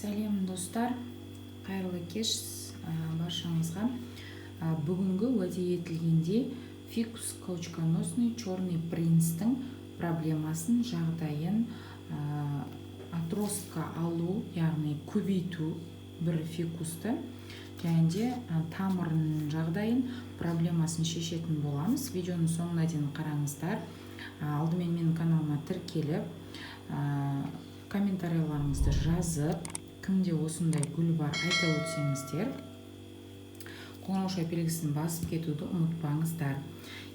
Сәлем достар, қайырлы кеш баршаңызға. Бүгінгі уәде етілгенде фикус каучконосный черный принцтің проблемасын, жағдайын, отростка алу, яғни көбейту бір фикусты, және де тамырының жағдайын, проблемасын шешетін боламыз. Видеоның соңына дейін қараңыздар. Алдымен менің каналыма тіркеліп, комментарияларыңызды жазып, кімде осындай гүл бар айта өтсеңіздер, қоңырау белгісін басып кетуді ұмытпаңыздар.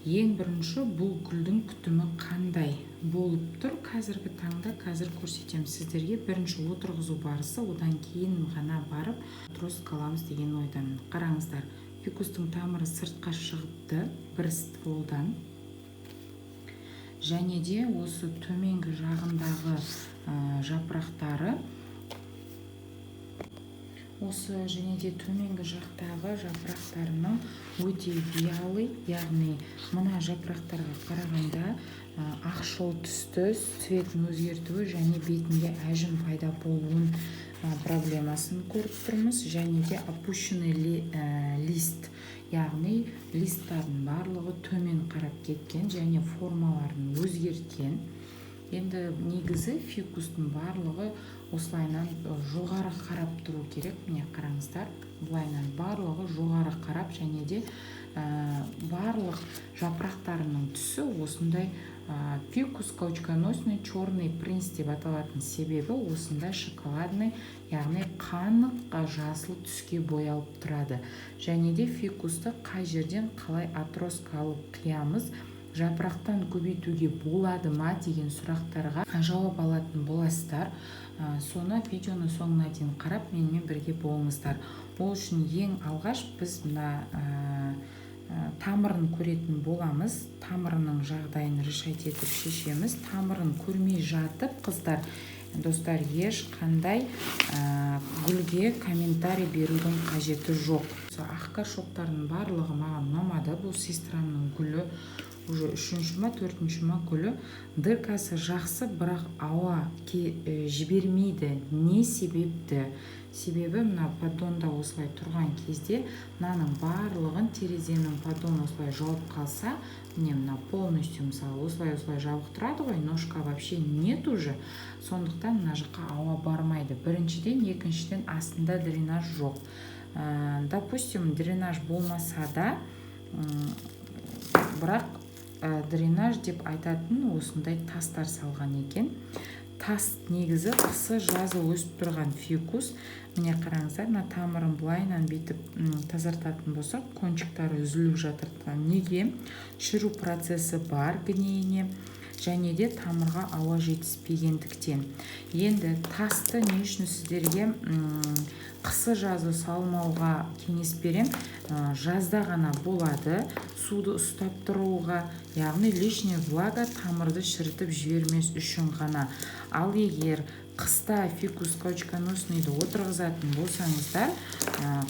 Ең бірінші, бұл гүлдің күтімі қандай болып тұр? Қазіргі таңда көрсетемін сіздерге. Бірінші отырғызу барысы, одан кейін ғана барып отростка аламыз деген ойдамын. Қараңыздар, фикустың тамыры сыртқа шығыпты бір стволдан. Және де осы төменгі жағындағы жапырақтары, төменгі жақтағы жапырақтарының өте виялый, яғни мына жапырақтарға қарағанда ақшыл түсті, цветін өзгертуі және бетінде әжім пайда болуын проблемасын көріп тұрмыз. Және де опущенный лист, яғни листтардың барлығы төмен қарап кеткен және формаларын өзгерткен. Енді негізі фикустың барлығы осылайнан жоғары қарап тұру керек. Міне қараңыздар, бұлайнан барлығы жоғары қарап, және де барлық жапырақтарының түсі осындай фикус каучконосный черный принц деп аталатын себебі осындай шоколадный, яғни қанық жасыл түске боялып тұрады. Және де фикусты қай жерден қалай отростка алып қиямыз, жапырақтан көбейтуге болады ма деген сұрақтарға жауап алатын боласыздар. Соны видеоны соңына дейін қарап, менімен бірге болыңыздар. Ол үшін ең алғаш біз тамырын көретін боламыз. Тамырының жағдайын решать етіп шешеміз. Тамырын көрмей жатып, қыздар, достар, ешқандай гүлге комментарий берудің қажеті жоқ. Ақ шоқтардың барлығы маған ұнамады. Бұл сестрамның гүлі, уже 3-ші ма 4-ші ма гүлі. Дыркасы жақсы, бірақ ауа жібермейді. Не себепті? Себебі мына поддонда осылай тұрған кезде мынаның барлығын, терезенің поддон осылай жауып қалса, міне мына полностью мысалы осылай жабық тұрады ғой, ножка вообще нет уже. Сондықтан мына жаққа ауа бармайды. Біріншіден, екіншіден астында дренаж жоқ. Допустим, дренаж болмаса да, бірақ дренаж деп айтатын осындай тастар салған екен. Тас негізі қысы жазы өсіп тұрған фикус. Міне қараңыздар, мына тамырын бұлайнан бетіп тазартатын болсақ, кончиктары үзіліп жатыр. Неге? Шіру процесі бар гнейіне, және де тамырға ауа жетіспегендіктен. Енді тасты не үшін сіздерге қысы жазы салмауға кеңес берем. Жазда ғана болады, суды ұстап тұруға, яғни лишняя влага тамырды шірітіп жібермес үшін ғана. Ал егер қыста фикус каучконосныйды отырғызатын болсаңыздар,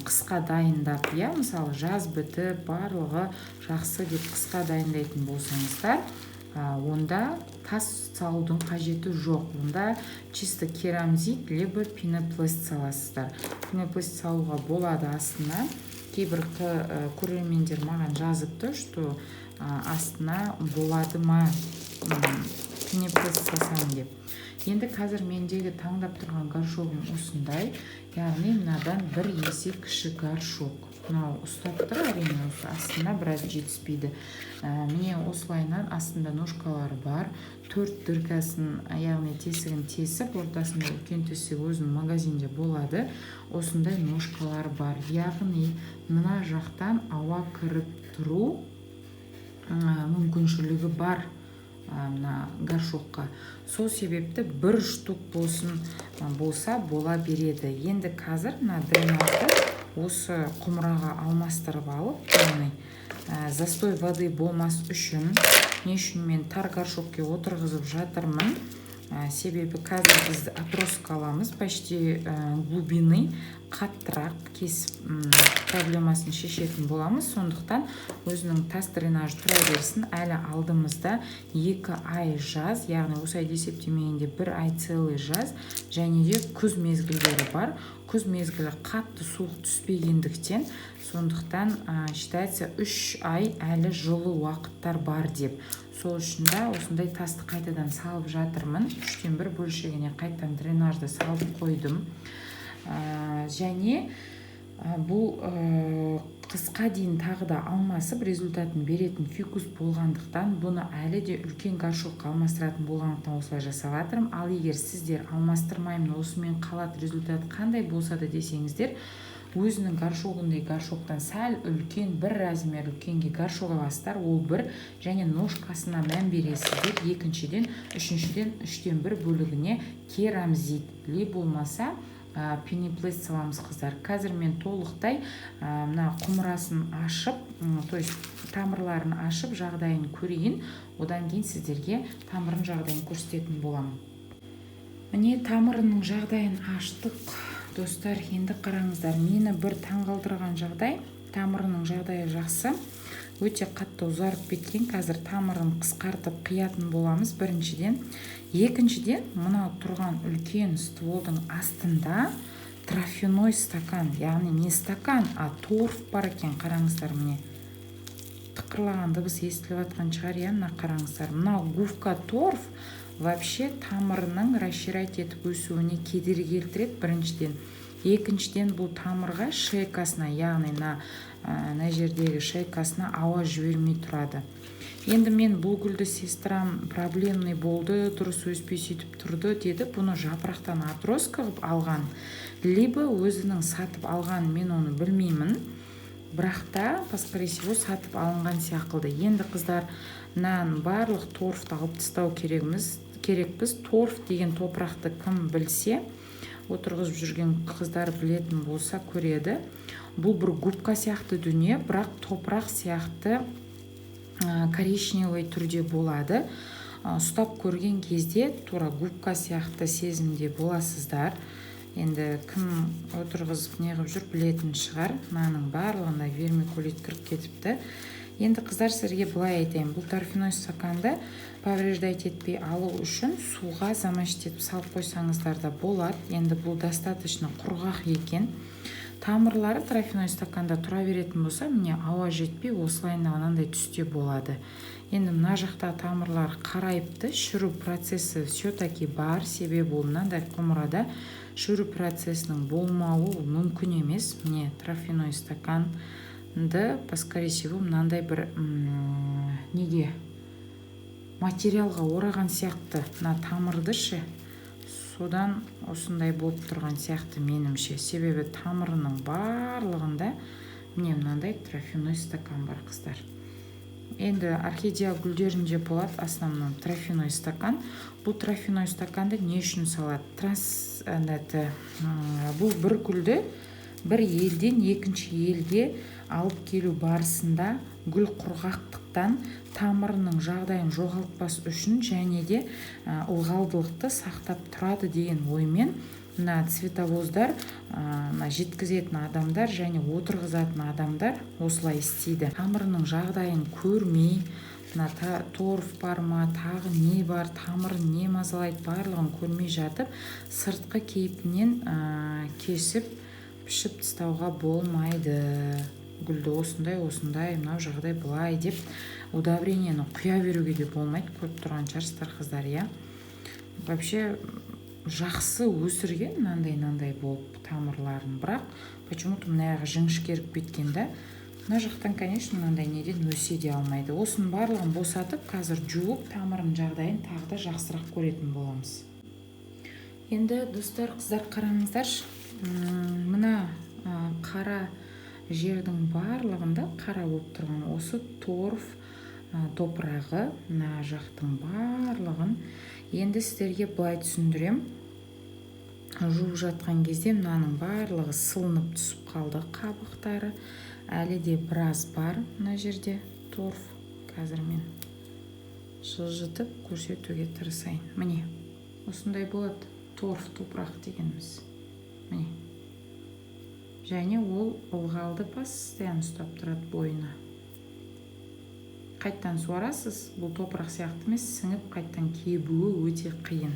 қысқа дайындап, мысалы жаз бітіп, барлығы жақсы деп қысқа дайындайтын болсаңыздар, онда тас салудың қажеті жоқ. Онда чисто керамзит, либо пенопласт саласыздар. Пенопласт салуға болады астына. Кейбір көрермендер маған жазыпты, что астына болады ма пенопласт салсам деп. Енді қазір мендегі таңдап тұрған горшогым осындай, яғни мынадан бір есе кіші горшок. Мынау ұстап тұр, әрине осы астына біраз жетіспейді. Міне осылайнан астында ножкалары бар. 4 дыркасын, яғни тесігін тесіп, ортасында үлкен тесік өзінің магазинде болады. Осындай ножкалар бар. Яғни мына жақтан ауа кіріп тұру мүмкіншілігі бар мына горшокқа. Сол себепті бір штук болса бола береді. Енді қазір мына дренажды осы құмыраға алмастырып алып, застой воды болмас үшін, не үшін мен тар горшокке отырғызып жатырмын. Себебі қазір біз отростка аламыз, почти глубины қаттырақ кесіп проблемасын шешетін боламыз. Сондықтан өзінің тас дренажы тұра берсін. Әлі алдымызда 2 ай жаз, яғни осылай есептемегенде 1 ай целый жаз, және де күз мезгілдері бар. Күз мезгілі қатты суық түспегендіктен, сондықтан считается 3 ай әлі жылы уақыттар бар деп. Сол үшін да осындай тасты қайтадан салып жатырмын. 3-тен 1 бөлшегіне қайтадан дренажды салып қойдым. Және бұл қысқа дейін тағы да алмасып результатын беретін фикус болғандықтан, бұны әлі де үлкен горшокқа алмастыратын болғандықтан осылай жасап жатырмын. Ал егер сіздер алмастырмаймын, осымен қалады, результат қандай болса да десеңіздер, өзінің горшогындай горшоктан сәл үлкен, бір размер үлкенге горшок аласыздар. Ол бір, және ножкасына мән бересіздер. Екіншіден, үшіншіден 3-тен 1 бөлігіне керамзит, ли болмаса пенеплейт саламыз қыздар. Қазір мен толықтай мына құмырасын ашып, то есть тамырларын ашып жағдайын көрейін. Одан кейін сіздерге тамырын жағдайын көрсететін боламын. Міне тамырының жағдайын аштық. Достар, енді қараңыздар, мені бір таңғалдырған жағдай, тамырының жағдайы жақсы, өте қатты ұзарып кеткен. Қазір тамырын қысқартып қиятын боламыз, біріншіден. Екіншіден, мына тұрған үлкен стволдың астында трофяной стакан, яғни не стакан, а торф бар екен. Қараңыздар, міне тықырлаған дыбыс естіліп жатқан шығар, мына қараңыздар. Мына губка торф вообще тамырының расширять етіп өсуіне кедергі келтіреді, біріншіден. Екіншіден, бұл тамырға шейкасына, яғни на жердегі шейкасына ауа жібермей тұрады. Енді мен бұл гүлді сестрам проблемный болды, дұрыс өспей сөйтіп тұрды деді. Бұны жапырақтан отростка қылып алған, либо өзінің сатып алған, мен оны білмеймін. Бірақ та, скорее всего, сатып алынған сияқылды. Енді қыздар, барлық торфты алып тастау керекпіз. Торф деген топырақты кім білсе, отырғызып жүрген қыздар білетін болса көреді. Бұл бір губка сияқты дүние, бірақ топырақ сияқты коричневый түрде болады. Ұстап көрген кезде тура губка сияқты сезімде боласыздар. Енді кім отырғызып неғып жүр білетін шығар. Мынаның барлығында вермикулит кіріп кетіпті. Енді қыздар, сіздерге былай айтайын, бұл торфяной стаканды повреждать етпей алу үшін суға замаштетіп салып қойсаңыздар да болады. Енді бұл достаточно құрғақ екен. Тамырлары торфяной стаканда тұра беретін болса, міне ауа жетпей осылайында анандай түсте болады. Енді мына жақта тамырлар қарайыпты, шіру процесі все-таки бар, себебі ол мынандай құмырада шіру процесінің болмауы мүмкін емес. Міне торфяной стакан скорее всего, мынандай бір неге материалға ораған сияқты, мына тамырды ше, содан осындай болып тұрған сияқты менімше. Себебі тамырының барлығында міне мынандай торфяной стакан бар қыздар. Енді орхидея гүлдерінде болады основном торфяной стакан. Бұл торфяной стаканды не үшін салады? Бұл бір гүлді бір елден екінші елге алып келу барысында гүл құрғақтықтан тамырының жағдайын жоғалтпас үшін және де ылғалдылықты сақтап тұрады деген оймен мына цветовоздар, жеткізетін адамдар және отырғызатын адамдар осылай істейді. Тамырының жағдайын көрмей, торф бар ма, тағы не бар, тамырын не мазалайды, барлығын көрмей жатып, сыртқы кейпінен кесіп пішіп тастауға болмайды. Гүлді осындай, мынау жағдай былай деп удобрениені құя беруге де болмайды. Көріп тұрған шығарсыздар қыздар, иә. Вообще жақсы өсірген мынандай болып тамырларын, бірақ почему-то мынаяғы жіңішкеріп кеткенде, мына жақтан, конечно, мынандай неден өсе де алмайды. Осының барлығын босатып, қазір жуып, тамырын жағдайын тағы да жақсырақ көретін боламыз. Енді достар, қыздар, қараңыздар, мына қара жердің барлығында қара болып тұрған осы торф топырағы, мына жақтың барлығын енді сіздерге былай түсіндірем. Жуып жатқан кезде мынаның барлығы сылынып түсіп қалды, қабықтары. Әлі де біраз бар мына жерде торф. Қазір мен жылжытып көрсетуге тырысайын. Міне, осындай болады торф топырақ дегеніміз. Міне. Және ол ылғалды постоянно ұстап тұрады бойына. Қайттан суарасыз, бұл топырақ сияқты емес, сіңіп қайттан кебуі өте қиын.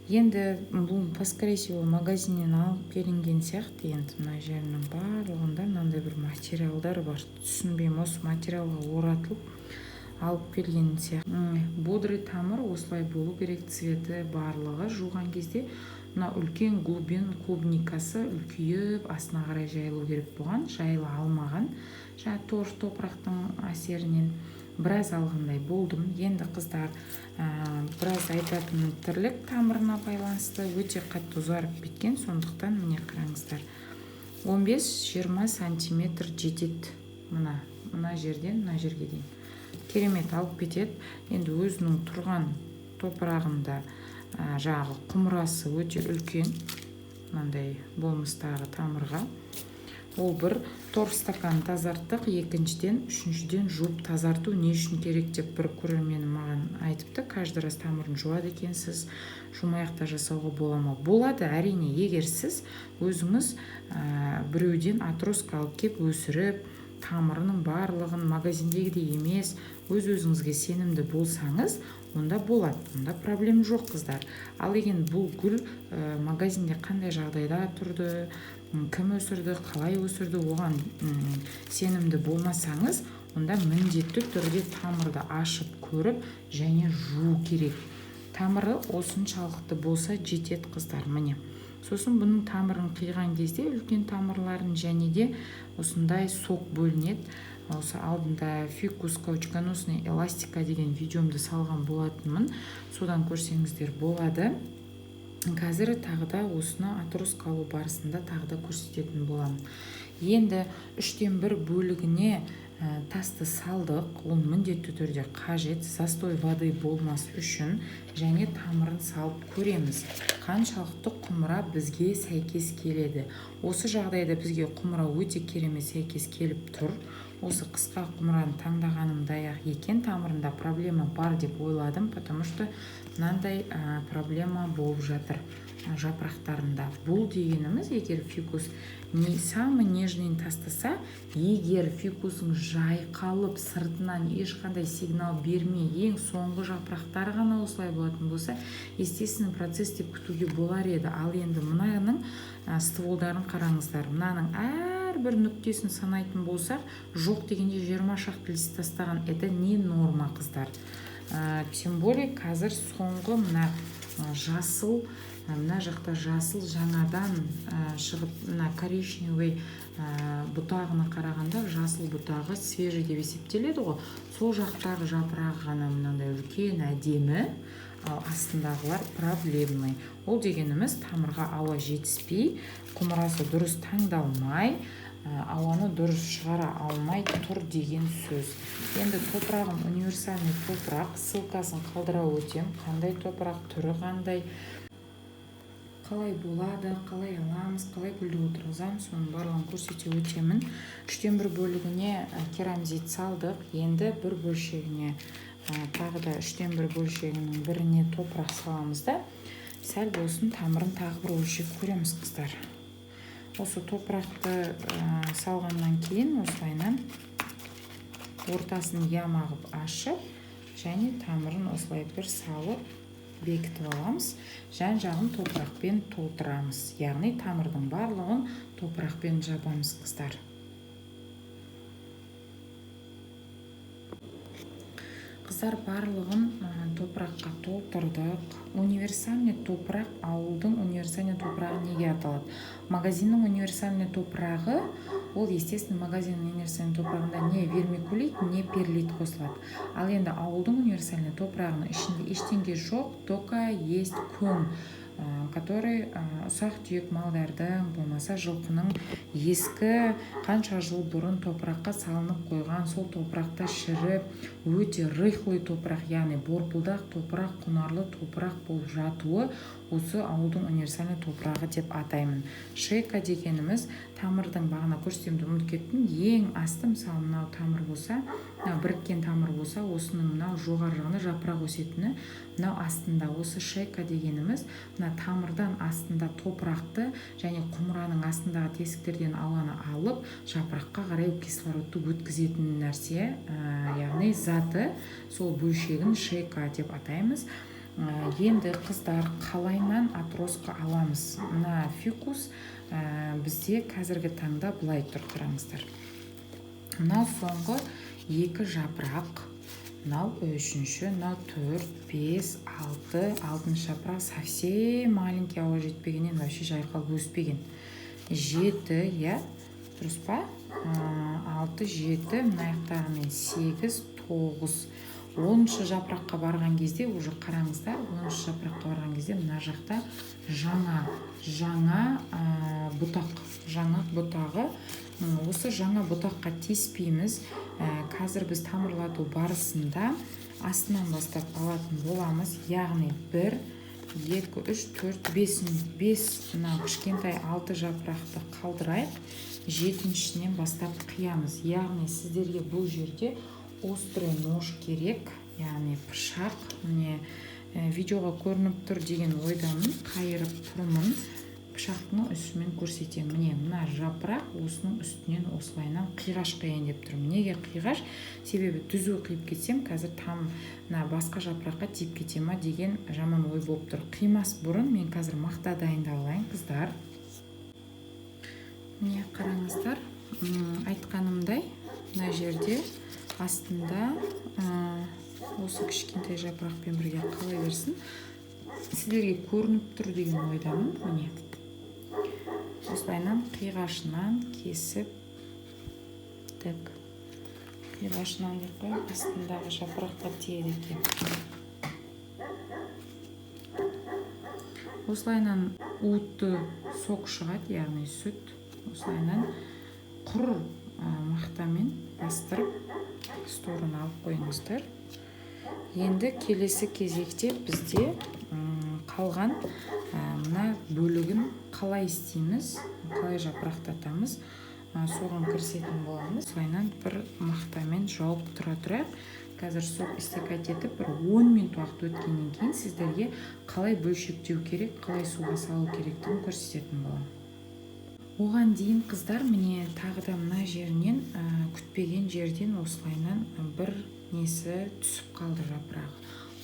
Енді бұл поскорее всего магазиннен алып келінген сияқты. Енді мына жерінің барлығында мынандай бір материалдар бар. Түсінбеймін, осы материалға оратылып алып келген сияқты. Бодрый тамыр осылай болу керек, цветі барлығы жуған кезде мына үлкен глубин клубникасы үлкейіп астына қарай жайылу керек болған, жайыла алмаған. Жаңа торф топырақтың әсерінен біраз алғандай болдым. Енді қыздар біраз айтатын тірлік тамырына байланысты өте қатты ұзарып кеткен, сондықтан міне қараңыздар. 15-20 сантиметр жетеді мына жерден мына жерге дейін. Керемет алып кетеді. Енді өзінің тұрған топырағында жағы құмырасы өте үлкен, мынандай болмыстағы тамырға. Ол бір торф стакан тазарттық, екіншіден, үшіншіден жуып тазарту не үшін керек деп бір көрерменім маған айтыпты. Каждый раз тамырын жуады екенсіз, жумаяқта жасауға бола ма? Болады, әрине, егер сіз өзіңіз біреуден отроска алып кеп өсіріп, тамырының барлығын магазиндегідей емес, өз-өзіңізге сенімді болсаңыз, онда болады, онда проблем жоқ қыздар. Ал егер бұл гүл магазинде қандай жағдайда тұрды, кім өсірді, қалай өсірді, оған сенімді болмасаңыз, онда міндетті түрде тамырды ашып көріп және жуу керек. Тамыры осыншалықты болса жетеді қыздар, міне. Сосын бұның тамырын қиған кезде үлкен тамырларын және де осындай сок бөлінеді. Осы алдында фикус каучконосный эластика деген видеомды салған болатынмын. Содан көрсеңіздер болады. Қазір тағы да осыны отроска алу барысында тағы да көрсететін боламын. Енді 1/3 бөлігіне тасты салдық, ол міндетті түрде қажет, застой воды болмас үшін, және тамырын салып көреміз. Қаншалықты құмыра бізге сәйкес келеді. Осы жағдайда бізге құмыра өте керемет сәйкес келіп тұр. Осы қысқа құмыраны таңдағанымдай-ақ екен, тамырында проблема бар деп ойладым, потому что мынандай проблема болып жатыр жапырақтарында. Бұл дегеніміз, егер фикус самый нежный тастаса, егер фикусың жайқалып сыртынан ешқандай сигнал бермей, ең соңғы жапырақтары ғана осылай болатын болса, естественный процесс деп күтуге болар еді. Ал енді мынаның стволдарын қараңыздар. Мынаның әрбір нүктесін санайтын болсақ, жоқ дегенде 20 шақты лист тастаған. Это не норма, қыздар. Тем более қазір соңғы мына жасыл, мына жақта жасыл жаңадан шығып, мына коричневый бұтағына қарағанда жасыл бұтағы свежий деп есептеледі ғой. Сол жақтағы жапырағы ғана мынандай үлкен әдемі, ал астындағылар проблемный. Ол дегеніміз тамырға ауа жетіспей, құмырасы дұрыс таңдалмай, ауаны дұрыс шығара алмай тұр деген сөз. Енді топырағым универсальный топырақ, ссылкасын қалдыра өтем. Қандай топырақ, түрі қандай, қалай болады, қалай аламыз, қалай гүлді отырғызамыз, соның барлығын көрсете өтемін. 1/3 бөлігіне керамзит салдық. Енді бір бөлшегіне, тағы да 1/3 бөлшегінің біріне топырақ саламыз да, сәл болсын тамырын тағы бір өлшеп көреміз, қыздар. Осы топырақты салғаннан кейін осылайынан ортасын ямағып ашып, және тамырын осылай бір салып бекітіп аламыз. Жан-жағын топырақпен толтырамыз. Яғни тамырдың барлығын топырақпен жабамыз, қыздар. Қыздар, барлығын топыраққа толтырдық. Универсальный топырақ, ауылдың универсальный топырағы неге аталады? Магазиннің универсальный топырағы, ол естественно магазинның универсальный топырағында не вермикулит, не перлит қосылады. Ал енді ауылдың универсальный топырағының ішінде ештеңе жоқ, только есть көң, который ұсақ-түйек малдардың, болмаса жылқының ескі қанша жыл бұрын топыраққа салынып қойған, сол топырақта шіріп, өте рыхлый топырақ, яғни борпылдақ топырақ, құнарлы топырақ болып жатуы, осы ауылдың универсальный топырағы деп атаймын. Шейка дегеніміз тамырдың, бағана көрсетемді ұмытып кеттім, ең асты, мысалы мынау тамыр болса, мынау біріккен тамыр болса, осының мынау жоғары жағында жапырақ өсетіні, мынау астында. Осы шейка дегеніміз мына тамырдан астында топырақты және құмыраның астындағы тесіктерден ауаны алып, жапыраққа қарай кислородты өткізетін нәрсе, яғни заты, сол бөлшегін шейка деп атаймыз. Енді қыздар, қалайынан атросқа аламыз? Мына фикус бізде қазіргі таңда былай тұр, қараңыздар. Мынау соңғы 2 жапырақ, мынау 3-ші, мынау 4, 5, 6, 6-шы жапырақ совсем маленький, ауа жетпегеннен вообще жайқалып өспеген. 7, я, дұрыс па? 6, 7, мына аяқтарымен 8, 9. 10-шы жапыраққа барған кезде, уже қараңыздар, 10-шы жапыраққа барған кезде мына жақта жаңа бұтағы. Осы жаңа бұтаққа теспейміз. Қазір біз тамырлату барысында астынан бастап алатын боламыз. Яғни 1, 2, 3, 4, 5 мына кішкентай 6 жапырақты қалдырайық. 7-шінен бастап қиямыз. Яғни сіздерге бұл жерде острый нож керек, яғни пышақ. Міне видеоға көрініп тұр деген ойдамын, қайырып тұрмын, пышақтың үстімен көрсетемін. Міне мына жапырақ осының үстінен осылайынан қиғаш қиын деп тұрмын. Неге қиғаш? Себебі түзу қиып кетсем, қазір там басқа жапыраққа тиіп кете ма деген жаман ой болып тұр. Қимас бұрын мен қазір мақта дайындап алайын, қыздар. Міне қараңыздар, айтқанымдай, мына жерде астында осы кішкентай жапырақпен бірге қала берсін. Сіздерге көрініп тұр деген ойдамын. Міне осылайынан қиғашынан кесіп, қиғашынан деп қойып, астындағы жапыраққа тиеді екен. Осылайынан уытты сок шығады, яғни сүт. Осылайынан құр мақтамен бастырып сторын алып қойыңыздар. Енді келесі кезекте бізде қалған мына бөлігін қалай істейміз, қалай жапырақтатамыз, соған кірісетін боламыз. Осылайынан бір мақтамен жауып тұра-тұрақ. Қазір сок истекать етіп, бір 10 минут уақыт өткеннен кейін сіздерге қалай бөлшектеу керек, қалай суға салу керектігін көрсететін боламын. Оған дейін қыздар, міне тағы да мына жерінен күтпеген жерден осылайынан бір несі түсіп қалды жапырағы.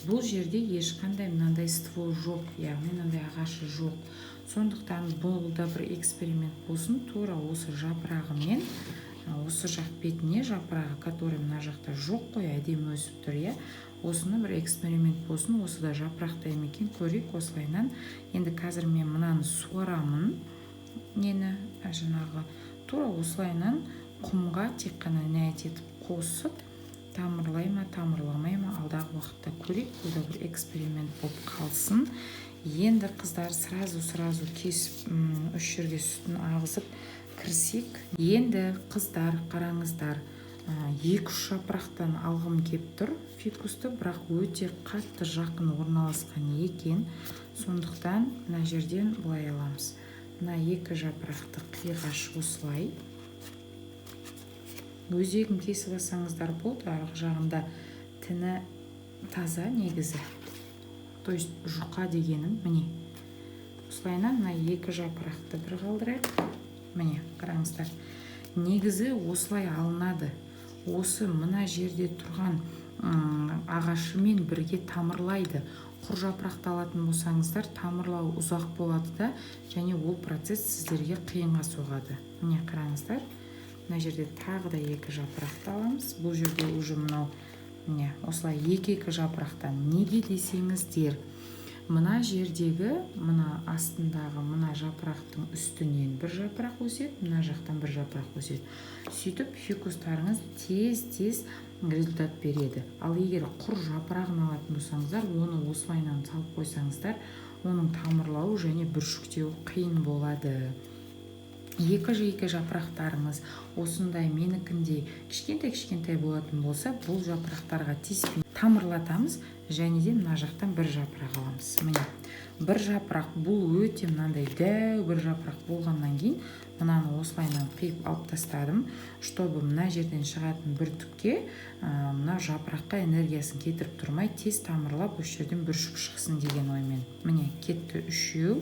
Бұл жерде ешқандай мынандай ствол жоқ, яғни мынандай ағашы жоқ. Сондықтан бұл да бір эксперимент болсын. Тура осы жапырағымен, осы жақ бетіне жапырағы, который мына жақта жоқ қой, әдемі өсіп тұр, иә. Осыны бір эксперимент болсын, осы да жапырақта екен, көрейік осылайынан. Енді қазір мен мынаны суарамын. Нені жаңағы тура осылайынан құмға тек қана нәйт етіп қосып, тамырлай ма, тамырламай ма, алдағы уақытта көрейік. Бұл да бір эксперимент болып қалсын. Енді қыздар сразу кесіп, 3 жерге сүтін ағызып кірсек. Енді қыздар, қараңыздар, 2-3 жапырақтан алғым кеп тұр фикусты, бірақ өте қатты жақын орналасқан екен. Сондықтан мына жерден былай аламыз. Мына 2 жапырақты қиғаш осылай. Өзегін кесіп алсаңыздар болды, арғы жағында тіні таза негізі. То есть жұқа дегенім, міне. Осылайынан мына 2 жапырақты бір қалдырайық. Міне, қараңыздар. Негізі осылай алынады. Осы мына жерде тұрған ағашымен бірге тамырлайды. Құр жапырақты алатын болсаңыздар, тамырлау ұзақ болады да, және ол процесс сіздерге қиынға соғады. Міне қараңыздар, мына жерде тағы да 2 жапырақты аламыз. Бұл жерде уже мынау, міне, осылай 2 жапырақтан. Неге десеңіздер, мына жердегі, мына астындағы мына жапырақтың үстінен бір жапырақ өседі, мына жақтан бір жапырақ өседі. Сөйтіп фикустарыңыз тез результат береді. Ал егер құр жапырағын алатын болсаңыздар, оны осылайынан салып қойсаңыздар, оның тамырлауы және бүршіктеуі қиын болады. екі жапырақтарыңыз осындай менікіндей кішкентай болатын болса, бұл жапырақтарға тиіспей тамырлатамыз, және де мына жақтан бір жапырақ аламыз. Міне, бір жапырақ, бұл өте мынандай дәу бір жапырақ болғаннан кейін мынаны осылайынан қиып алып тастадым, чтобы мына жерден шығатын бір түкке мына жапыраққа энергиясын кетіріп тұрмай, тез тамырлап осы жерден бір шық шықсын деген оймен. Міне, кетті үшеу.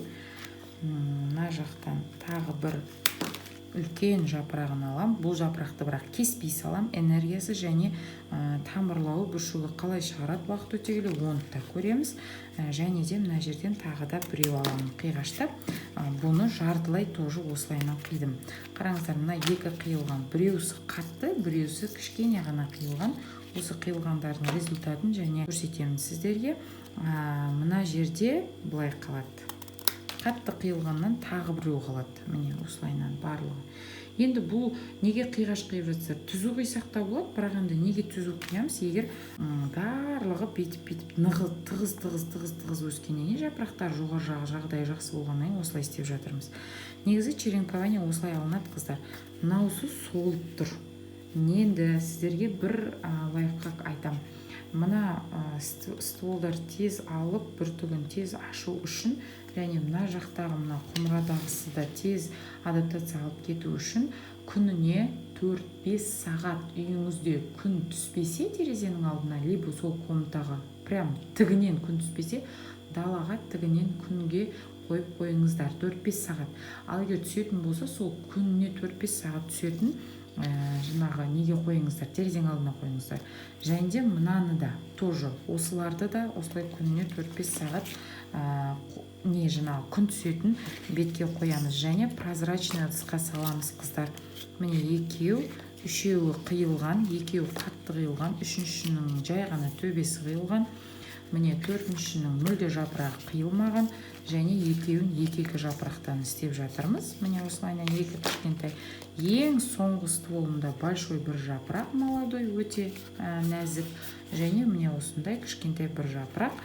Мына жақтан тағы бір үлкен жапырағын алам. Бұл жапырақты бірақ кеспей салам. Энергиясы және тамырлауы бүршуді қалай шығарады уақыт өте келе, оны да көреміз. Және де мына жерден тағы да біреу аламын қиғаштап. Бұны жартылай тоже осылайынан қидым. Қараңыздар, мына екі қиылған. Біреусі қатты, біреусі кішкене ғана қиылған. Осы қиылғандардың результатын және көрсетемін сіздерге. Мына жерде былай қалады. Қатты қиылғаннан тағы біреу қалады. Міне осылайынан барлығы. Енді бұл неге қиғаш қиып жатса, түзу қисақ та болады, бірақ енді неге түзу қиямыз, егер барлығы бетіп тығыз өскеннен жапырақтар жоғары жағдай жақсы болғаннан осылай істеп жатырмыз. Негізі черенкование осылай алынады, қыздар. Мынаусы солып тұр. Енді сіздерге бір лайфхак айтам. Мына стволдар тез алып, бір түгін тез ашу үшін, және мына жақтағы мына құмырадағысы да тез адаптация алып кету үшін күніне 4-5 сағат үйіңізде күн түспесе терезенің алдына, либо сол комнатаға прям тігінен күн түспесе, далаға тігінен күнге қойып қойыңыздар 4-5 сағат. Ал егер түсетін болса, сол күніне 4-5 сағат түсетін жаңағы неге қойыңыздар, терезенің алдына қойыңыздар. Және де мынаны да тоже осыларды да осылай күніне 4-5 сағат жаңағы күн түсетін бетке қоямыз. Және прозрачный ыдысқа саламыз, қыздар. Міне екеу, үшеуі қиылған, екеу қатты қиылған, үшіншінің жай ғана төбесі қиылған. Міне төртіншінің мүлде жапырағы қиылмаған, және екеуін екі жапырақтан істеп жатырмыз. Міне осылайынан екі кішкентай. Ең соңғы стволында большой бір жапырақ, молодой, өте нәзік. Және міне осындай кішкентай бір жапырақ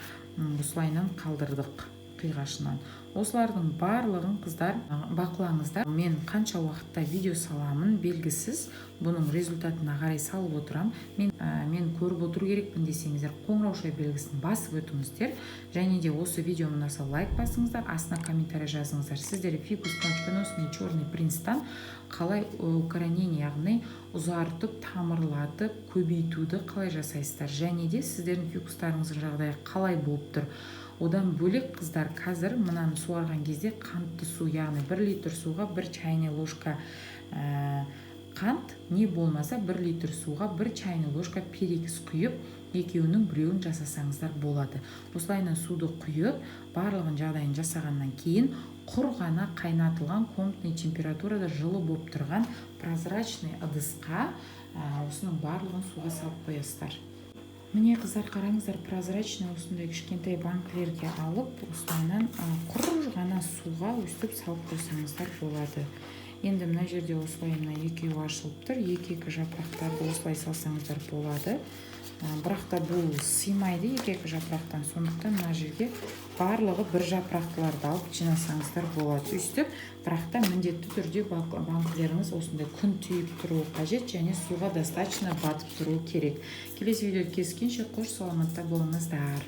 осылайынан қалдырдық қиғашынан. Осылардың барлығын, қыздар, бақылаңыздар. Мен қанша уақытта видео саламын белгісіз. Бұның результатына қарай салып отырам. Мен көріп отыру керекпін десеңіздер, қоңырау белгісін басып өтіңіздер. Және де осы видео ұнаса лайк басыңыздар, астына комментарий жазыңыздар. Сіздер фикус кончконосный черный принцтан қалай укоренение, яғни ұзартып, тамырлатып, көбейтуді қалай жасайсыздар. Және де сіздердің фикустарыңыздың жағдайы қалай болып тұр. Одан бөлек, қыздар, қазір мынаны суарған кезде қантты су, яғни 1 литр суға 1 чайный ложка қант, не болмаса 1 литр суға 1 чайный ложка перекіс құйып, екеуінің біреуін жасасаңыздар болады. Осылайынан суды құйып, барлығын жағдайын жасағаннан кейін құр ғана қайнатылған комнатный температурада жылы болып тұрған прозрачный ыдысқа осының барлығын суға салып қоясыздар. Міне, қыздар, қараңыздар, прозрачный осындай кішкентай банкілерге алып, осылайынан құр ғана суға өстіп салып қойсаңыздар болады. Енді мына жерде осылайынан екеуі ашылып тұр, екі жапырақтарды осылай салсаңыздар болады. Бірақ та бұл сыймайды екі жапырақтан, сондықтан мына жерге барлығы бір жапырақтыларды алып жинасаңыздар болады. Өстіп, бірақ та міндетті түрде банкілеріңіз осындай күн түйіп тұруы қажет, және суға достаточно батып тұруы керек. Келесі видеода кездескенше қош саламатта болыңыздар.